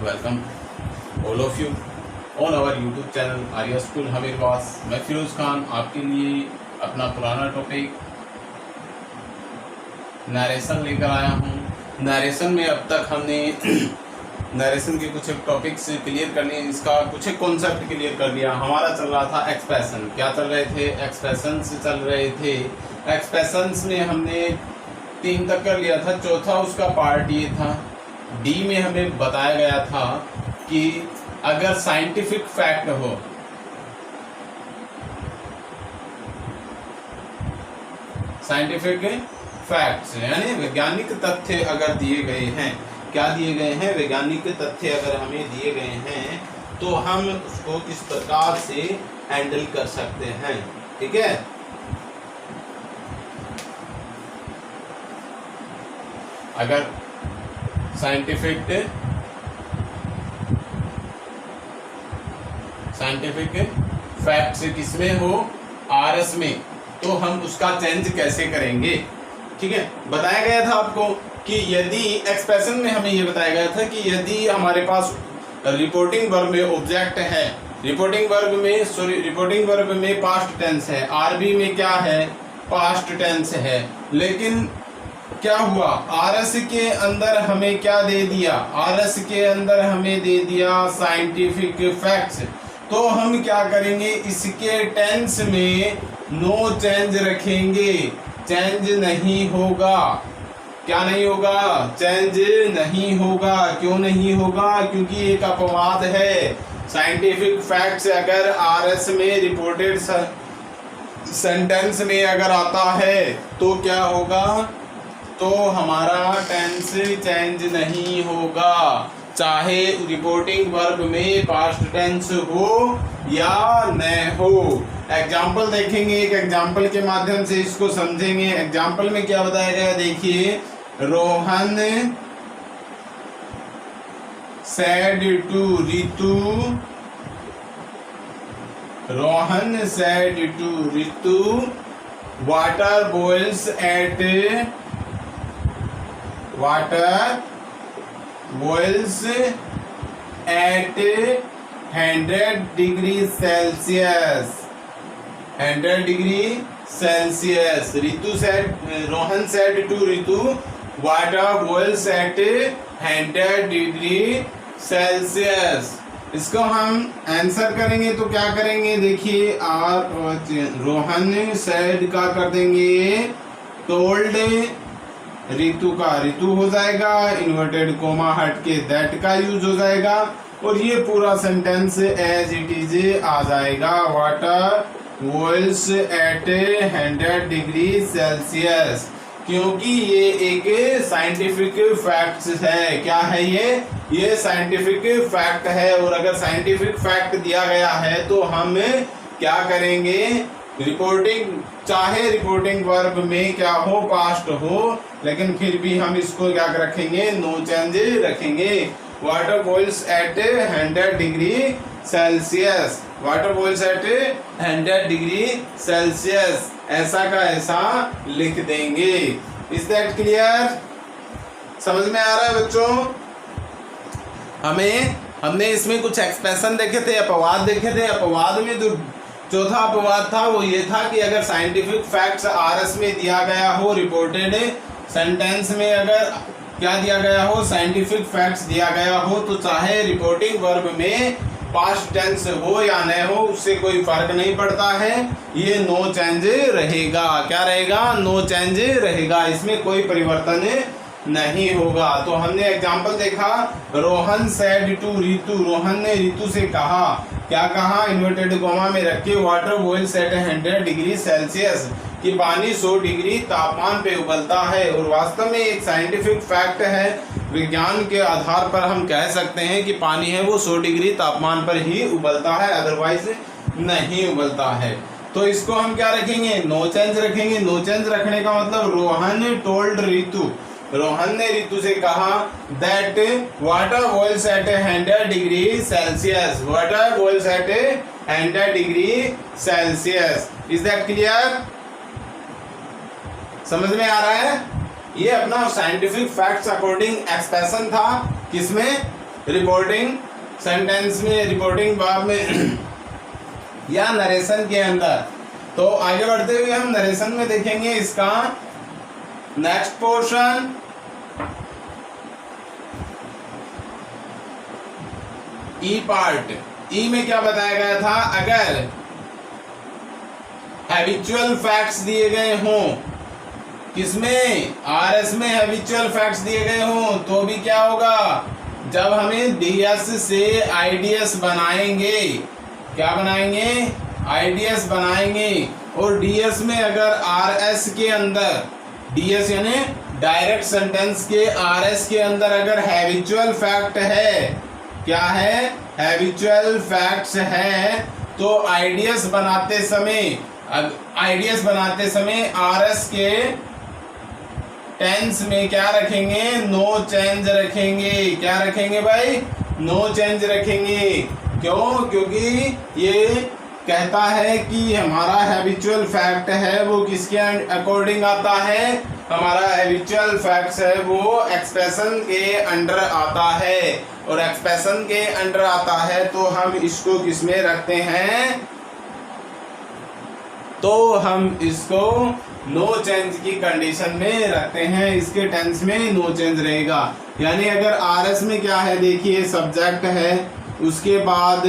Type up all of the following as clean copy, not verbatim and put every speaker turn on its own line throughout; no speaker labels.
welcome all of you on our YouTube channel Arya school Hamirwas. मैं फिरोज खान आपके लिए अपना पुराना टॉपिक नरेशन लेकर आया हूँ। नरेशन में अब तक हमने नरेशन के कुछ टॉपिक्स क्लियर करने, इसका कुछ कॉन्सेप्ट क्लियर कर दिया। हमारा चल रहा था एक्सप्रेशन। क्या चल रहे थे? एक्सप्रेशंस चल रहे थे। एक्सप्रेशंस में हमने 3 तक कर लिया था। चौथा उसका पार्ट ये था, डी में हमें बताया गया था कि अगर साइंटिफिक फैक्ट हो, साइंटिफिक फैक्ट्स यानी वैज्ञानिक तथ्य अगर दिए गए हैं, क्या दिए गए हैं? वैज्ञानिक तथ्य अगर हमें दिए गए हैं तो हम उसको इस प्रकार से हैंडल कर सकते हैं। ठीक है, अगर साइंटिफिक फैक्ट्स किसमें हो? आरएस में, तो हम उसका चेंज कैसे करेंगे? ठीक है, बताया गया था आपको कि यदि एक्सप्रेशन में हमें ये बताया गया था कि यदि हमारे पास रिपोर्टिंग वर्ब में ऑब्जेक्ट है, रिपोर्टिंग वर्ब में पास्ट टेंस है, आरबी में क्या है? पास्ट टेंस है। लेकिन क्या हुआ? आरएस के अंदर हमें क्या दे दिया? आरएस के अंदर हमें दे दिया साइंटिफिक फैक्ट्स। तो हम क्या करेंगे? इसके टेंस में नो चेंज रखेंगे, चेंज नहीं होगा। क्या नहीं होगा? चेंज नहीं होगा। क्यों नहीं होगा? क्योंकि एक अपवाद है। साइंटिफिक फैक्ट्स अगर आरएस में रिपोर्टेड सेंटेंस में अगर आता है तो क्या होगा? तो हमारा टेंस चेंज नहीं होगा, चाहे रिपोर्टिंग वर्ब में पास्ट टेंस हो या न हो। एग्जाम्पल देखेंगे, एक एग्जाम्पल के माध्यम से इसको समझेंगे। एग्जाम्पल में क्या बताया गया देखिए, Rohan said to Ritu, Rohan said to Ritu water boils at 100 degree Celsius. 100 degree Celsius. Rohan said to Ritu water boils at 100 degree Celsius. इसको हम आंसर करेंगे तो क्या करेंगे देखिए, रोहन said का कर देंगे टोल्ड, रितु का रितु हो जाएगा, इन्वर्टेड कोमा हट के दैट का यूज हो जाएगा और ये पूरा सेंटेंस एज इट इज आ जाएगा। Water boils at 100 degree Celsius, क्योंकि ये एक साइंटिफिक फैक्ट है। क्या है ये साइंटिफिक फैक्ट है। और अगर साइंटिफिक फैक्ट दिया गया है तो हम क्या करेंगे? चाहे रिपोर्टिंग वर्ब में क्या हो? पास्ट हो, लेकिन फिर भी हम इसको क्या रखेंगे? नो चेंज रखेंगे। Water boils at 100 degree Celsius. Water boils at 100 degree Celsius, ऐसा का ऐसा लिख देंगे। Is that clear? समझ में आ रहा है बच्चों? हमने इसमें कुछ एक्सप्रेशन देखे थे, अपवाद देखे थे। अपवाद में जो चौथा अपवाद था वो ये था कि अगर साइंटिफिक फैक्ट्स आरएस में दिया गया हो, रिपोर्टेड सेंटेंस में अगर क्या दिया गया हो? साइंटिफिक फैक्ट्स दिया गया हो, तो चाहे रिपोर्टिंग वर्ब में पास्ट टेंस हो या न हो, उससे कोई फर्क नहीं पड़ता है, ये नो चेंज रहेगा। क्या रहेगा? नो चेंज रहेगा, इसमें कोई परिवर्तन नहीं होगा। तो हमने एग्जाम्पल देखा, रोहन said to रितु, रोहन ने रितु से कहा, क्या कहा? इन्वर्टेड कोमा में रख के water boils at 100 degree Celsius, कि पानी 100 डिग्री तापमान पे उबलता है। और वास्तव में एक साइंटिफिक फैक्ट है, विज्ञान के आधार पर हम कह सकते हैं कि पानी है वो 100 डिग्री तापमान पर ही उबलता है, अदरवाइज नहीं उबलता है। तो इसको हम क्या रखेंगे? नो चेंज रखेंगे। नो चेंज रखने का मतलब, रोहन टोल्ड रितु, रोहन ने रितु से कहा that water boils at 100 degree Celsius. Water boils at 100 degree Celsius. Is that clear? समझ में आ रहा है? ये अपना साइंटिफिक फैक्ट्स अकॉर्डिंग एक्सप्रेशन था, किसमें? रिपोर्टिंग सेंटेंस में, रिपोर्टिंग वर्ब में या नरेशन के अंदर। तो आगे बढ़ते हुए हम नरेशन में देखेंगे इसका नेक्स्ट पोर्शन। ई पार्ट, ई में क्या बताया गया था, अगर हैबिचुअल फैक्ट्स दिए गए हों, किसमें, आरएस में हैबिचुअल फैक्ट्स दिए गए हों, तो भी क्या होगा, जब हमें डीएस से आईडीएस बनाएंगे, क्या बनाएंगे, आईडीएस बनाएंगे, और डीएस में अगर आरएस के अंदर, डीएस यानी डायरेक्ट सेंटेंस के आरएस के अंदर अगर हैबिचुअल फैक्ट है, क्या है, हैबिचुअल फैक्ट्स है, तो आईडीएस बनाते समय, आईडीएस बनाते समय आरएस के टेंस में क्या रखेंगे, नो चेंज रखेंगे। क्या रखेंगे भाई, नो चेंज रखेंगे। क्यों, क्योंकि ये कहता है कि हमारा हैबिचुअल फैक्ट है वो किसके अकॉर्डिंग आता है, हमारा हैबिचुअल फैक्ट्स है वो एक्सप्रेशन के अंडर आता है, और एक्सप्रेशन के अंडर आता है तो हम इसको किसमें रखते हैं, तो हम इसको नो चेंज की कंडीशन में रखते हैं, इसके टेंस में नो चेंज रहेगा। यानी अगर आरएस में क्या है, देखिए सब्जेक्ट है, उसके बाद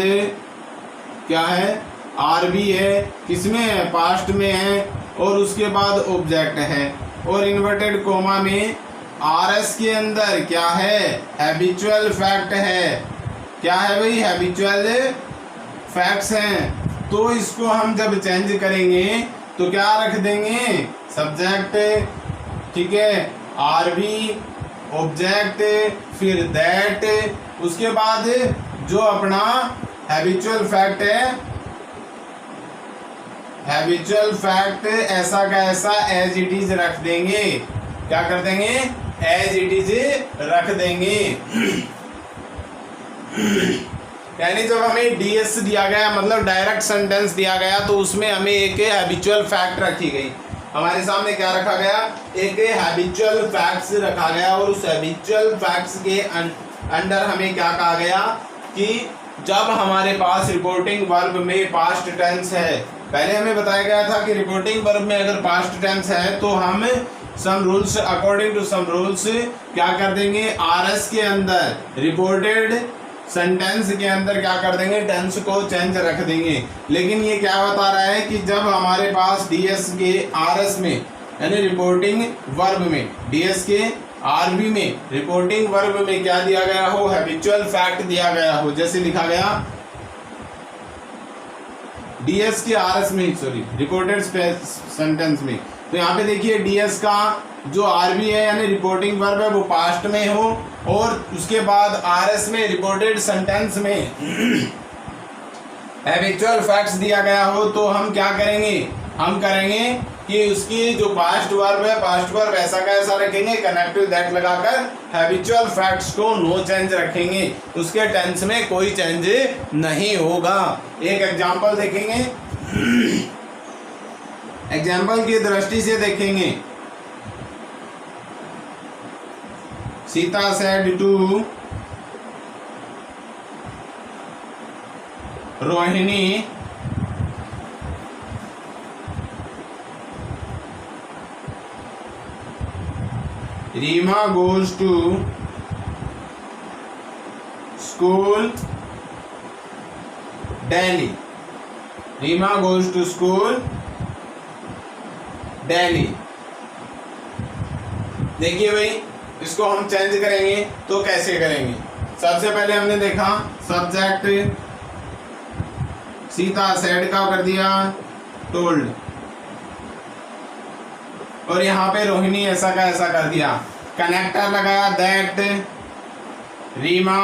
क्या है, आरबी है, किसमें है, पास्ट में है, और उसके बाद ऑब्जेक्ट है, और इन्वर्टेड कोमा में आरएस के अंदर क्या है, हैबिचुअल फैक्ट है। क्या है भाई, हैबिचुअल फैक्ट्स हैं। तो इसको हम जब चेंज करेंगे तो क्या रख देंगे, सब्जेक्ट, ठीक है, आरबी, ऑब्जेक्ट, फिर दैट, उसके बाद जो अपना हैबिचुअल फैक्ट है, हैबिचुअल फैक्ट ऐसा का ऐसा एज इट इज रख देंगे। क्या कर देंगे, एज इट इज रख देंगे। यानी जब हमें डीएस दिया गया, मतलब डायरेक्ट सेंटेंस दिया गया, तो उसमें हमें एक हैबिचुअल फैक्ट रखी गई, हमारे सामने क्या रखा गया, एक हैबिचुअल फैक्ट्स रखा गया, और उस हैबिचुअल फैक्ट्स के अंडर हमें क्या कहा गया कि जब हमारे पास रिपोर्टिंग वर्ब में पास्ट टेंस है, पहले हमें बताया गया था कि रिपोर्टिंग वर्ब में अगर पास्ट टेंस है तो हम some rules, according to some rules क्या कर देंगे, आरएस के अंदर रिपोर्टेड सेंटेंस के अंदर क्या कर देंगे, टेंस को चेंज रख देंगे। लेकिन ये क्या बता रहा है कि जब हमारे पास डीएस के आरएस में, यानी रिपोर्टिंग वर्ब में, डीएस के आरबी में, रिपोर्टिंग वर्ब में क्या दिया गया हो, हैबिचुअल फैक्ट दिया गया हो, जैसे लिखा गया डीएस के आरएस में, सॉरी रिपोर्टेड सेंटेंस में, तो यहाँ पे देखिए डीएस का जो आरबी है यानी रिपोर्टिंग वर्ब है वो पास्ट में हो, और उसके बाद आरएस में रिपोर्टेड सेंटेंस में हैबिचुअल फैक्ट्स दिया गया हो, तो हम क्या करेंगे, हम करेंगे कि उसकी जो पास्ट वर्ब है, पास्ट वर्ब ऐसा का ऐसा रखेंगे, कनेक्टिव दैट लगाकर हैबिचुअल फैक्ट्स को नो चेंज रखेंगे, उसके टेंस में कोई चेंज नहीं होगा। एक एग्जांपल देखेंगे, एग्जाम्पल की दृष्टि से देखेंगे, Sita said to Rohini Reema goes to school daily, Reema goes to school daily. देखिए भाई, इसको हम चेंज करेंगे तो कैसे करेंगे, सबसे पहले हमने देखा सब्जेक्ट सीता सेड का कर दिया टोल्ड, और यहाँ पे रोहिणी ऐसा का ऐसा कर दिया, कनेक्टर लगाया दैट, रीमा।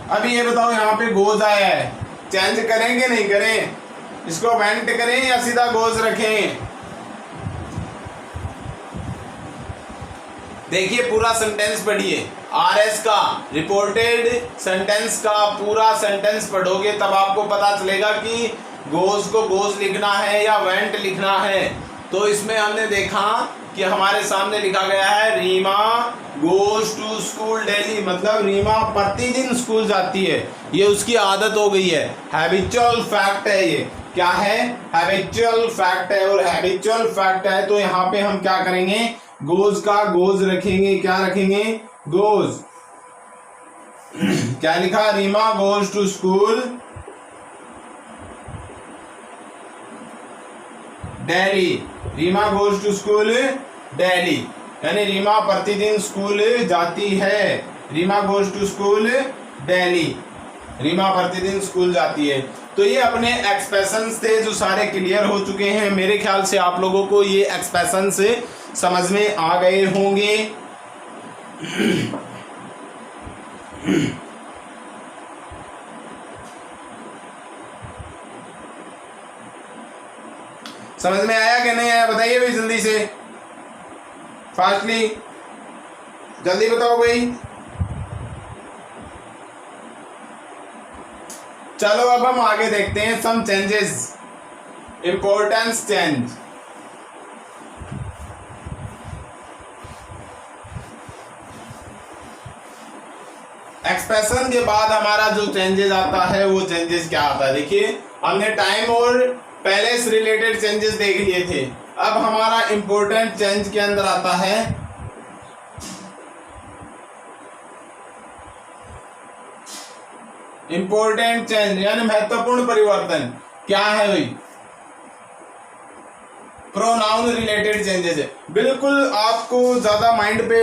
अभी ये बताओ यहाँ पे गोज आया है, चेंज करेंगे नहीं करें, इसको वेंट करें या सीधा गोज रखें। देखिए पूरा सेंटेंस पढ़िए, आरएस का रिपोर्टेड सेंटेंस का पूरा सेंटेंस पढ़ोगे तब आपको पता चलेगा कि गोज को गोज लिखना है या वेंट लिखना है। तो इसमें हमने देखा कि हमारे सामने लिखा गया है Reema goes to school daily, मतलब रीमा प्रतिदिन स्कूल जाती है, ये उसकी आदत हो गई है, हैबिचुअल फैक्ट है। ये क्या है? हैबिचुअल फैक्ट है। और हैबिचुअल फैक्ट है तो यहाँ पे हम क्या करेंगे? गोज का गोज रखेंगे। क्या रखेंगे? गोज। क्या लिखा? Reema goes to school daily. Reema goes to school daily, यानी रीमा प्रतिदिन स्कूल जाती है। Reema goes to school daily, Reema प्रतिदिन स्कूल जाती है। तो ये अपने एक्सप्रेशंस थे जो सारे क्लियर हो चुके हैं। मेरे ख्याल से आप लोगों को ये एक्सप्रेशंस समझ में आ गए होंगे। समझ में आया कि नहीं आया? बताइए भाई जल्दी से, फास्टली, जल्दी बताओ भाई। चलो अब हम आगे देखते हैं some changes, importance change. Expression के बाद हमारा जो चेंजेस आता है वो चेंजेस क्या आता है? देखिए हमने टाइम और पहले से रिलेटेड चेंजेस देख लिए थे। अब हमारा इंपॉर्टेंट चेंज के अंदर आता है इंपॉर्टेंट चेंज, यानी महत्वपूर्ण परिवर्तन। क्या है भाई? प्रोनाउन रिलेटेड चेंजेस है। बिल्कुल आपको ज्यादा माइंड पे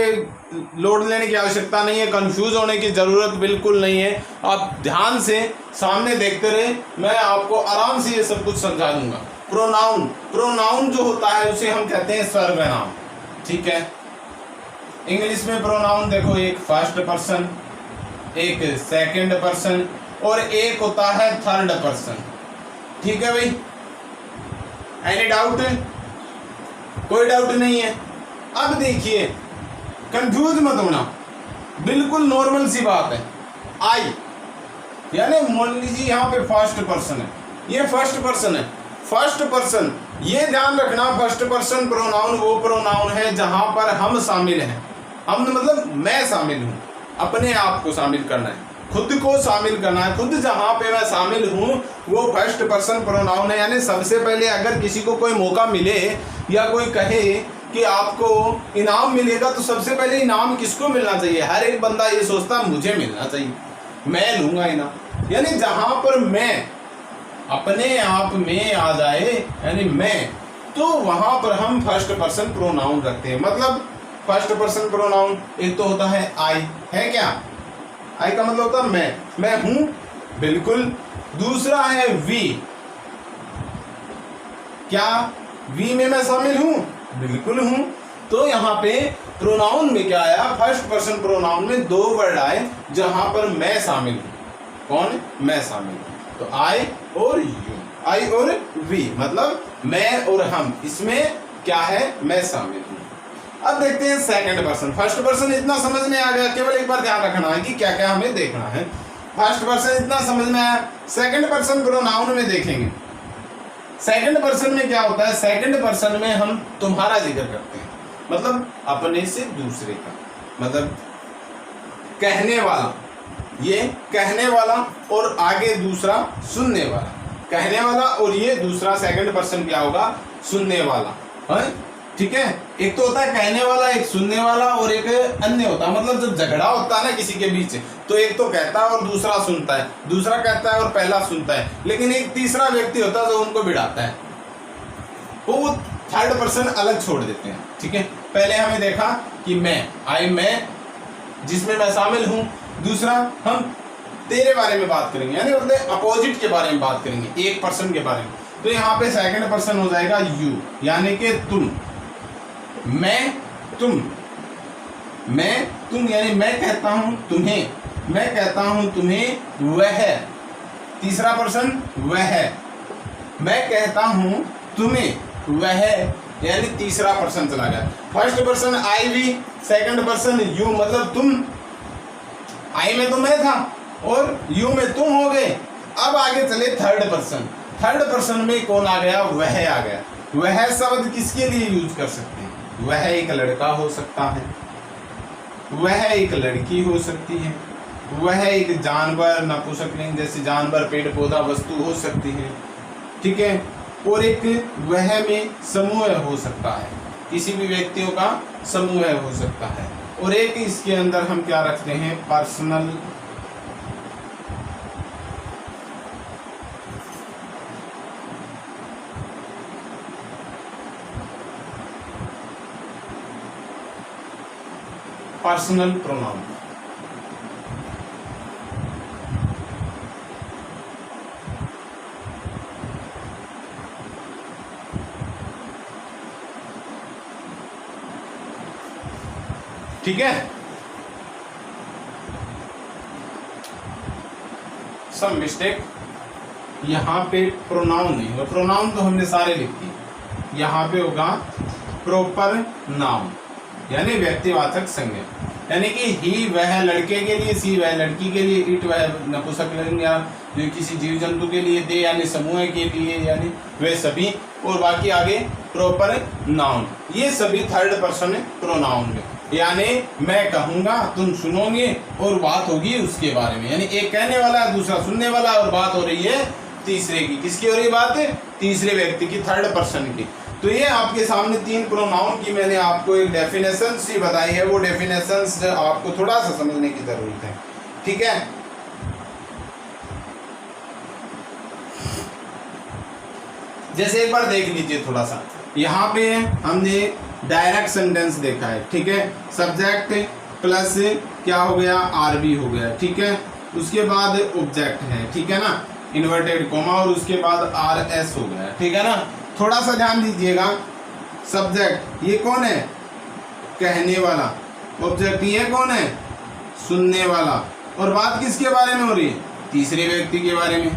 लोड लेने की आवश्यकता नहीं है, कंफ्यूज होने की जरूरत बिल्कुल नहीं है। आप ध्यान से सामने देखते रहे, मैं आपको आराम से ये सब कुछ समझा दूंगा। प्रोनाउन, प्रोनाउन जो होता है उसे हम कहते हैं सर्वनाम, ठीक है। इंग्लिश में प्रोनाउन देखो, एक फर्स्ट पर्सन, एक सेकंड पर्सन और एक होता है थर्ड पर्सन, ठीक है भाई। Any doubt? कोई डाउट नहीं है। अब देखिए, कंफ्यूज मत होना, बिल्कुल नॉर्मल सी बात है। आई, यानी मान लीजिए यहाँ पे फर्स्ट पर्सन है, ये फर्स्ट पर्सन है। फर्स्ट पर्सन, ये ध्यान रखना, फर्स्ट पर्सन प्रोनाउन वो प्रोनाउन है जहां पर हम शामिल हैं। हम मतलब मैं शामिल हूं, अपने आप को शामिल करना है, खुद को शामिल करना है। खुद जहां पे मैं शामिल हूं वो फर्स्ट पर्सन प्रोनाउन है। यानी सबसे पहले अगर किसी को कोई मौका मिले या कोई कहे कि आपको इनाम मिलेगा, तो सबसे पहले इनाम किसको मिलना चाहिए? हर एक बंदा ये सोचता है मुझे मिलना चाहिए, मैं लूंगा इनाम। यानी जहां पर मैं अपने आप में आ जाए, यानी मैं, तो वहां पर हम फर्स्ट पर्सन प्रोनाउन रखते हैं। मतलब फर्स्ट पर्सन प्रोनाउन एक तो होता है आई, है क्या? आई का मतलब होता है मैं हूं, बिल्कुल। दूसरा है वी, क्या वी में मैं शामिल हूं? बिल्कुल हूं। तो यहाँ पे प्रोनाउन में क्या आया? फर्स्ट पर्सन प्रोनाउन में दो वर्ड आए जहां पर मैं शामिल हूं। कौन? मैं शामिल हूं। तो आई और यू, आई और वी, मतलब मैं और हम, इसमें क्या है? मैं शामिल हूं। अब देखते हैं सेकंड पर्सन। फर्स्ट पर्सन इतना समझ में आ गया, केवल एक बार ध्यान रखना है कि क्या क्या हमें देखना है। फर्स्ट पर्सन इतना समझ में आया। सेकंड पर्सन प्रोनाउन में देखेंगे, सेकंड पर्सन में क्या होता है? सेकंड पर्सन में हम तुम्हारा जिक्र करते हैं, मतलब अपने से दूसरे का, मतलब कहने वाला, ये कहने वाला और आगे दूसरा सुनने वाला। कहने वाला और ये दूसरा सेकंड पर्सन क्या होगा? सुनने वाला है, ठीक है। एक तो होता है कहने वाला, एक सुनने वाला और एक अन्य होता है। मतलब जब झगड़ा होता है ना किसी के बीच, तो एक तो कहता है और दूसरा सुनता है, दूसरा कहता है और पहला सुनता है, लेकिन एक तीसरा व्यक्ति होता है जो उनको भिड़ाता है, वो थर्ड पर्सन अलग छोड़ देते हैं, ठीक है। पहले हमें देखा कि मैं, आई, मैं, जिसमें मैं शामिल हूं। दूसरा हम तेरे बारे में बात करेंगे, यानी मतलब अपोजिट के बारे में बात करेंगे, एक पर्सन के बारे में। तो यहाँ पे सेकंड पर्सन हो जाएगा यू, यानी कि तुम। मैं, तुम, मैं, तुम, यानी मैं कहता हूं तुम्हें, मैं कहता हूं तुम्हें वह। तीसरा पर्सन वह, मैं कहता हूं तुम्हें वह, यानी तीसरा पर्सन चला गया। First person I, we, second person you, मतलब तुम। आई में तो मैं था और यू में तुम हो गए। अब आगे चले थर्ड पर्सन। थर्ड पर्सन में कौन आ गया, वह आ गया। वह शब्द किसके लिए यूज कर सकते हैं, वह एक लड़का हो सकता है, वह एक लड़की हो सकती है, वह एक जानवर नपुंसकलिंग जैसे जानवर पेड़ पौधा वस्तु हो सकती है, ठीक है। और एक वह में समूह हो सकता है, किसी भी व्यक्तियों का समूह हो सकता है। और एक इसके अंदर हम क्या रखते हैं, पर्सनल पर्सनल प्रोनाउन। ठीक है, सम मिस्टेक, यहां पे प्रोनाउन नहीं होगा, प्रोनाउन तो हमने सारे लिख दिए, यहां पे होगा प्रॉपर नाउन यानी व्यक्तिवाचक संज्ञा, यानी कि ही वह लड़के के लिए, सी वह लड़की के लिए, इट वह नपुंसकलिंग या किसी जीव जंतु के लिए, दे यानी समूह के लिए यानी वे सभी, और बाकी आगे प्रॉपर नाउन, ये सभी थर्ड पर्सन प्रोनाउन में, यानी मैं कहूंगा तुम सुनोगे और बात होगी उसके बारे में, यानी एक कहने वाला है दूसरा सुनने वाला और बात हो रही है तीसरे की, किसकी हो रही बात है, तीसरे व्यक्ति की, थर्ड पर्सन की। तो ये आपके सामने तीन प्रोनाउन की मैंने आपको एक डेफिनेशन सी बताई है, वो डेफिनेशंस आपको थोड़ा सा समझने की जरूरत है, ठीक है। जैसे एक बार देख लीजिए थोड़ा सा, यहाँ पे हमने डायरेक्ट सेंटेंस देखा है, ठीक है, सब्जेक्ट प्लस क्या हो गया, आरबी हो गया, ठीक है, उसके बाद ऑब्जेक्ट है, ठीक है ना, इन्वर्टेड कोमा, और उसके बाद आरएस हो गया, ठीक है ना। थोड़ा सा ध्यान दीजिएगा, सब्जेक्ट ये कौन है, कहने वाला, ऑब्जेक्ट ये कौन है, सुनने वाला, और बात किसके बारे में हो रही है, तीसरे व्यक्ति के बारे में,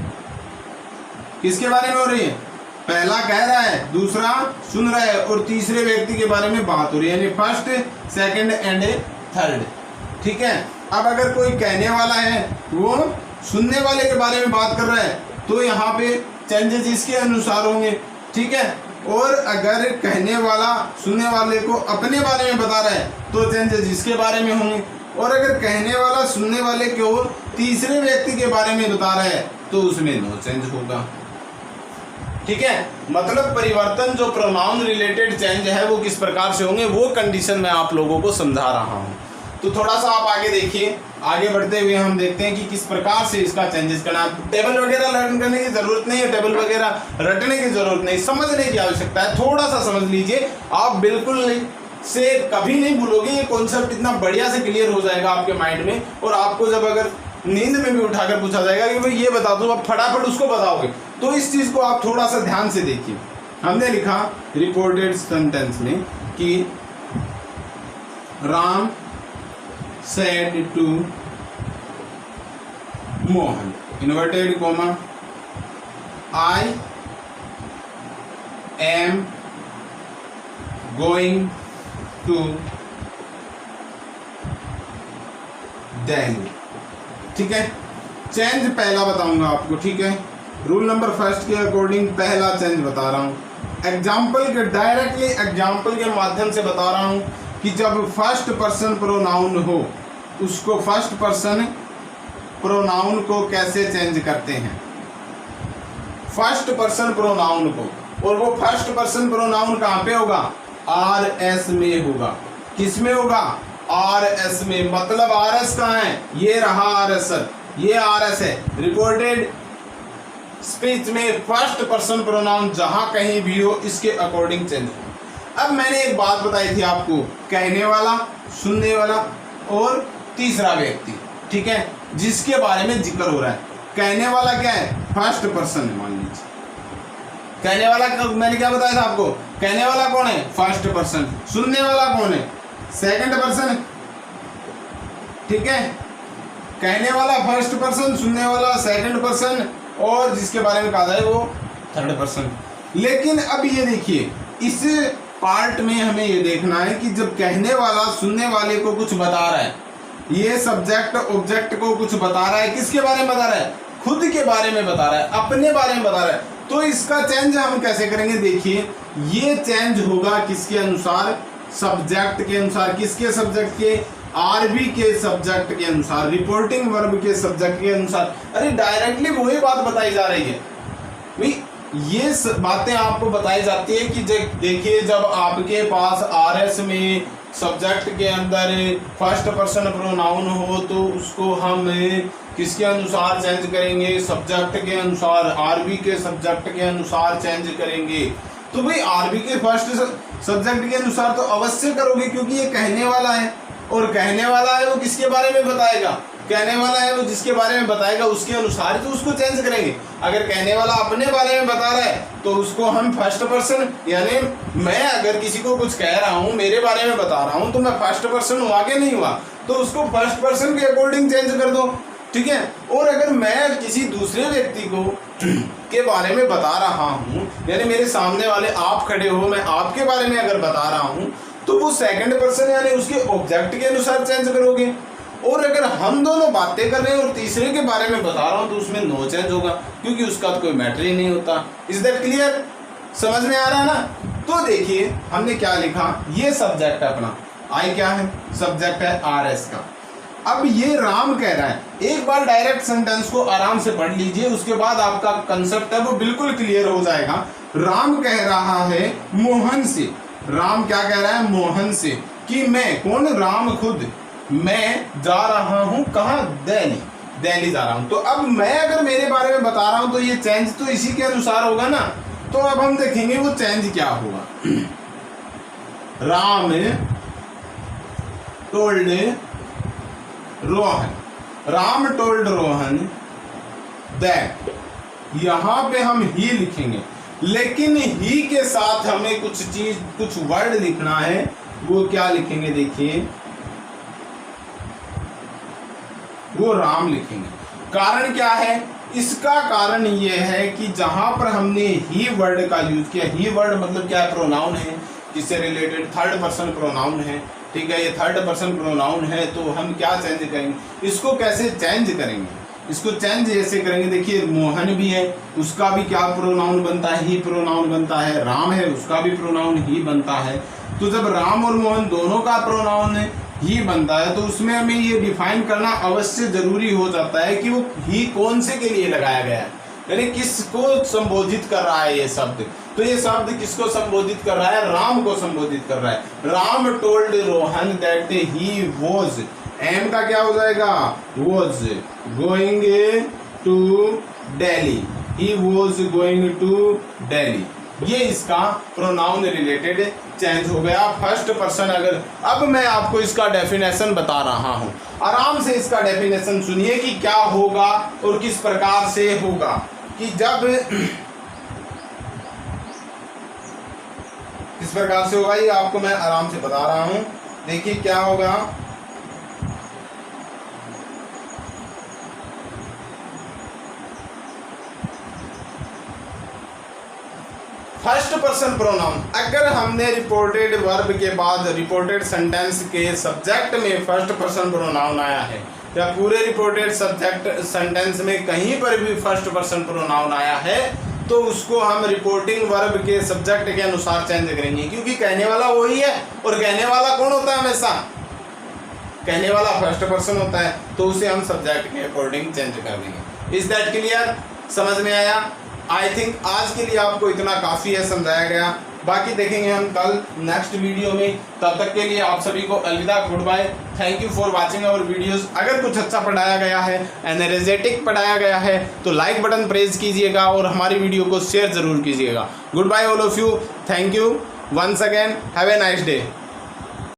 किसके बारे में हो रही है, पहला कह रहा है, दूसरा सुन रहा है, और तीसरे व्यक्ति के बारे में बात हो रही है, यानी फर्स्ट सेकंड एंड थर्ड, ठीक है। अब अगर कोई कहने वाला है वो सुनने वाले के बारे में बात कर रहा है तो यहाँ पे चेंजेस इसके अनुसार होंगे, ठीक है। और अगर कहने वाला सुनने वाले को अपने बारे में बता रहा है तो चेंजेस इसके बारे में होंगे, और अगर कहने वाला सुनने वाले को तीसरे व्यक्ति के बारे में बता रहा है तो उसमें नो चेंज होगा, ठीक है। मतलब परिवर्तन जो प्रोनाउन रिलेटेड चेंज है वो किस प्रकार से होंगे, वो कंडीशन मैं आप लोगों को समझा रहा हूँ। तो थोड़ा सा आप आगे देखिए, आगे बढ़ते हुए हम देखते हैं कि किस प्रकार से इसका चेंजेस करना है। टेबल वगैरह लर्न करने की जरूरत नहीं है, टेबल वगैरह रटने की जरूरत नहीं, समझने की आवश्यकता है, थोड़ा सा समझ लीजिए, आप बिल्कुल से कभी नहीं भूलोगे, ये कॉन्सेप्ट इतना बढ़िया से क्लियर हो जाएगा आपके माइंड में। और आपको जब अगर नींद में भी उठाकर पूछा जाएगा कि भाई ये बता दो, आप फटाफट उसको बताओगे, तो इस चीज को आप थोड़ा सा ध्यान से देखिए। हमने लिखा रिपोर्टेड सेंटेंस में कि Ram said to Mohan, inverted coma, I am going to Delhi, ठीक है। चेंज पहला बताऊंगा आपको, ठीक है, रूल नंबर फर्स्ट के अकॉर्डिंग पहला चेंज बता रहा हूं, एग्जाम्पल के डायरेक्टली एग्जाम्पल के माध्यम से बता रहा हूं कि जब फर्स्ट पर्सन प्रोनाउन हो उसको फर्स्ट पर्सन प्रोनाउन को कैसे चेंज करते हैं, फर्स्ट पर्सन प्रोनाउन को। और वो फर्स्ट पर्सन प्रोनाउन कहाँ पे होगा, आर एस में होगा, किस में होगा, आर एस में। मतलब आर एस कहाँ है, ये रहा आर एस, ये आर एस है। रिपोर्टेड स्पीच में फर्स्ट पर्सन प्रोनाउन जहां कहीं भी हो इसके अकॉर्डिंग चेंज हो। अब मैंने एक बात बताई थी आपको, कहने वाला, सुनने वाला और तीसरा व्यक्ति, ठीक है, जिसके बारे में जिक्र हो रहा है। कहने वाला क्या है, फर्स्ट पर्सन है, मान लीजिए कहने वाला, मैंने क्या बताया था आपको, कहने वाला कौन है, फर्स्ट पर्सन, सुनने वाला कौन है, सेकंड पर्सन, ठीक है। कहने वाला फर्स्ट पर्सन, सुनने वाला सेकंड पर्सन, और जिसके बारे में कहा जाए वो थर्ड पर्सन। लेकिन अब ये देखिए, इस पार्ट में हमें ये देखना है कि जब कहने वाला सुनने वाले को कुछ बता रहा है, ये सब्जेक्ट ऑब्जेक्ट को कुछ बता रहा है, किसके बारे में बता रहा है, खुद के बारे में बता रहा है, अपने बारे में बता रहा है, तो इसका चेंज हम कैसे करेंगे, देखिए ये चेंज होगा किसके अनुसार, सब्जेक्ट के अनुसार। किसके सब्जेक्ट के, आरबी के सब्जेक्ट के अनुसार, रिपोर्टिंग वर्ब के सब्जेक्ट के अनुसार। अरे डायरेक्टली वही बात बताई जा रही है भाई, ये बातें आपको बताई जाती है कि देखिए जब आपके पास आरएस में सब्जेक्ट के अंदर फर्स्ट पर्सन प्रोनाउन हो तो उसको हम किसके अनुसार चेंज करेंगे, सब्जेक्ट के अनुसार, आरबी के सब्जेक्ट के अनुसार चेंज करेंगे। तो भाई आरबी के फर्स्ट सब्जेक्ट के अनुसार तो अवश्य करोगे, क्योंकि ये कहने वाला है, और कहने वाला है वो किसके बारे में बताएगा, कहने वाला है वो जिसके बारे में बताएगा उसके अनुसार तो उसको चेंज करेंगे। अगर कहने वाला अपने बारे में बता रहा है तो उसको हम फर्स्ट पर्सन, यानी मैं अगर किसी को कुछ कह रहा हूँ, मेरे बारे में बता रहा हूँ, तो मैं फर्स्ट पर्सन हुआ कि नहीं हुआ, तो उसको फर्स्ट पर्सन के अकॉर्डिंग चेंज कर दो, ठीक है। और अगर मैं किसी दूसरे व्यक्ति को के बारे में बता रहा हूँ, यानी मेरे सामने वाले आप खड़े हो, मैं आपके बारे में अगर बता रहा हूँ, तो वो सेकंड पर्सन यानी उसके ऑब्जेक्ट के अनुसार चेंज करोगे। और अगर हम दोनों बातें कर रहे हैं और तीसरे के बारे में बता रहा हूं तो उसमें नो चेंज होगा, क्योंकि उसका तो कोई मैटर ही नहीं होता। इज दैट क्लियर, समझ में आ रहा है ना। तो देखिए हमने क्या लिखा, ये सब्जेक्ट है अपना, आई क्या है, सब्जेक्ट है आरएस का। अब ये राम कह रहा है, एक बार डायरेक्ट सेंटेंस को आराम से पढ़ लीजिए, उसके बाद आपका कंसेप्ट है वो बिल्कुल क्लियर हो जाएगा। राम कह रहा है मोहन से, राम क्या कह रहा है, मोहन से, कि मैं, कौन, राम खुद, मैं जा रहा हूं कहां, दिल्ली, दिल्ली जा रहा हूं। तो अब मैं अगर मेरे बारे में बता रहा हूं तो ये चेंज तो इसी के अनुसार होगा ना। तो अब हम देखेंगे वो चेंज क्या होगा। Ram told Rohan, Ram told Rohan that, यहां पे हम ही लिखेंगे, लेकिन ही के साथ हमें कुछ चीज, कुछ वर्ड लिखना है। वो क्या लिखेंगे, देखिए वो राम लिखेंगे। कारण क्या है, इसका कारण ये है कि जहां पर हमने ही वर्ड का यूज किया, ही वर्ड मतलब क्या है, प्रोनाउन है, जिससे रिलेटेड थर्ड पर्सन प्रोनाउन है, ठीक है। ये थर्ड पर्सन प्रोनाउन है, तो हम क्या चेंज करेंगे, इसको कैसे चेंज करेंगे, इसको चेंज ऐसे करेंगे। देखिए मोहन भी है, उसका भी क्या प्रोनाउन बनता है, ही प्रोनाउन बनता है। राम है, उसका भी प्रोनाउन ही बनता है। तो जब राम और मोहन दोनों का प्रोनाउन ही बनता है तो उसमें हमें ये डिफाइन करना अवश्य जरूरी हो जाता है कि वो ही कौन से के लिए लगाया गया है, यानी किसको संबोधित कर रहा है ये शब्द। तो ये शब्द किसको संबोधित कर रहा है, राम को संबोधित कर रहा है। Ram told Rohan that he was, am का क्या हो जाएगा, was going to Delhi, he was going to Delhi. ये इसका प्रोनाउन रिलेटेड चेंज हो गया, फर्स्ट पर्सन। अगर अब मैं आपको इसका डेफिनेशन बता रहा हूं, आराम से इसका डेफिनेशन सुनिए कि क्या होगा और किस प्रकार से होगा। कि जब किस प्रकार से होगा ये आपको मैं आराम से बता रहा हूं। देखिए क्या होगा, फर्स्ट पर्सन प्रोनाउन, अगर हमने रिपोर्टेड वर्ब के बाद रिपोर्टेड सेंटेंस के सब्जेक्ट में फर्स्ट पर्सन प्रोनाउन आया है, या पूरे रिपोर्टेड सब्जेक्ट सेंटेंस में कहीं पर भी फर्स्ट पर्सन प्रोनाउन आया है, तो उसको हम रिपोर्टिंग वर्ब के सब्जेक्ट के अनुसार चेंज करेंगे, क्योंकि कहने वाला वही है। और कहने वाला कौन होता है, हमेशा कहने वाला फर्स्ट पर्सन होता है, तो उसे हम सब्जेक्ट के अकॉर्डिंग चेंज कर देंगे। इज दैट क्लियर, समझ में आया। आई थिंक आज के लिए आपको इतना काफ़ी है, समझाया गया। बाकी देखेंगे हम कल नेक्स्ट वीडियो में। तब तक के लिए आप सभी को अलविदा, good bye, thank you for watching our videos. अगर कुछ अच्छा पढ़ाया गया है, एनर्जेटिक पढ़ाया गया है, तो लाइक बटन प्रेस कीजिएगा और हमारी वीडियो को शेयर ज़रूर कीजिएगा। Good bye all of you, thank you once again, have a nice day.